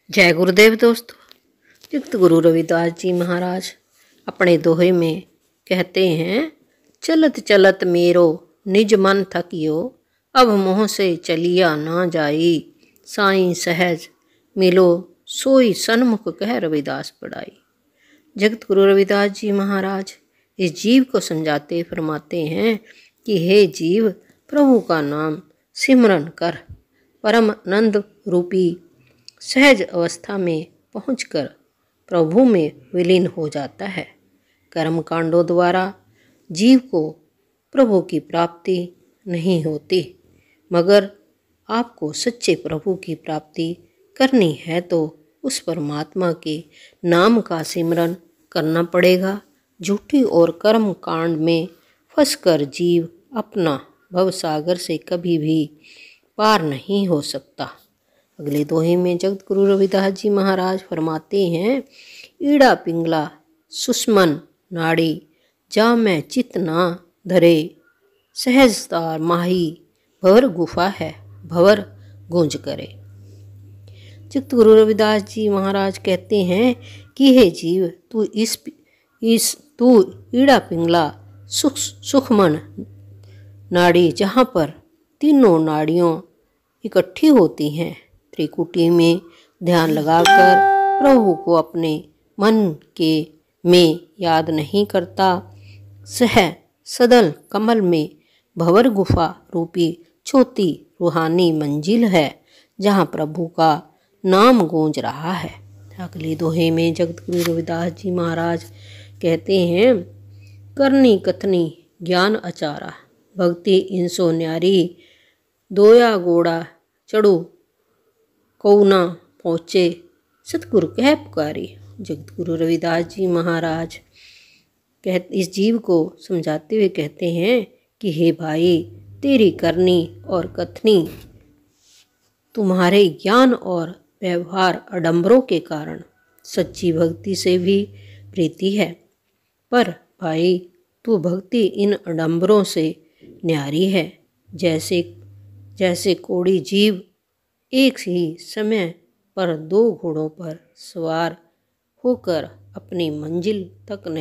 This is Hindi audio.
जय गुरुदेव दोस्तों। जगत गुरु रविदास जी महाराज अपने दोहे में कहते हैं, चलत चलत मेरो निज मन थकियो, अब मोह से चलिया ना जाई, साईं सहज मिलो सोई सन्मुख कह रविदास पढ़ाई। जगत गुरु रविदास जी महाराज इस जीव को समझाते फरमाते हैं कि हे जीव, प्रभु का नाम सिमरन कर, परम आनंद रूपी सहज अवस्था में पहुंचकर प्रभु में विलीन हो जाता है। कर्म कांडों द्वारा जीव को प्रभु की प्राप्ति नहीं होती, मगर आपको सच्चे प्रभु की प्राप्ति करनी है तो उस परमात्मा के नाम का सिमरन करना पड़ेगा। झूठी और कर्म कांड में फंसकर जीव अपना भवसागर से कभी भी पार नहीं हो सकता। अगले दोहे में जगत गुरु रविदास जी महाराज फरमाते हैं, ईड़ा पिंगला सुषमन नाड़ी, जा मैं चित ना धरे, सहजतार माही भवर गुफा है, भवर गूंज करे। जगत गुरु रविदास जी महाराज कहते हैं कि हे जीव, तू ईड़ा पिंगला सुखमन नाड़ी, जहाँ पर तीनों नाड़ियों इकट्ठी होती हैं, त्रिकुटी में ध्यान लगाकर प्रभु को अपने मन के में याद नहीं करता, सदल कमल में भंवर गुफा रूपी छोटी रूहानी मंजिल है, जहाँ प्रभु का नाम गूंज रहा है। अगले दोहे में जगत गुरु रविदास जी महाराज कहते हैं, करनी कथनी ज्ञान अचारा, भक्ति इंसो न्यारी, दोया गोड़ा चढ़ू कौ ना पहुँचे, सतगुरु कह पुकारी। जगत गुरु रविदास जी महाराज इस जीव को समझाते हुए कहते हैं कि हे भाई, तेरी करनी और कथनी तुम्हारे ज्ञान और व्यवहार आडंबरों के कारण सच्ची भक्ति से भी प्रीति है, पर भाई तू भक्ति इन आडंबरों से न्यारी है। जैसे कोड़ी जीव एक ही समय पर दो घोड़ों पर सवार होकर अपनी मंजिल तक नहीं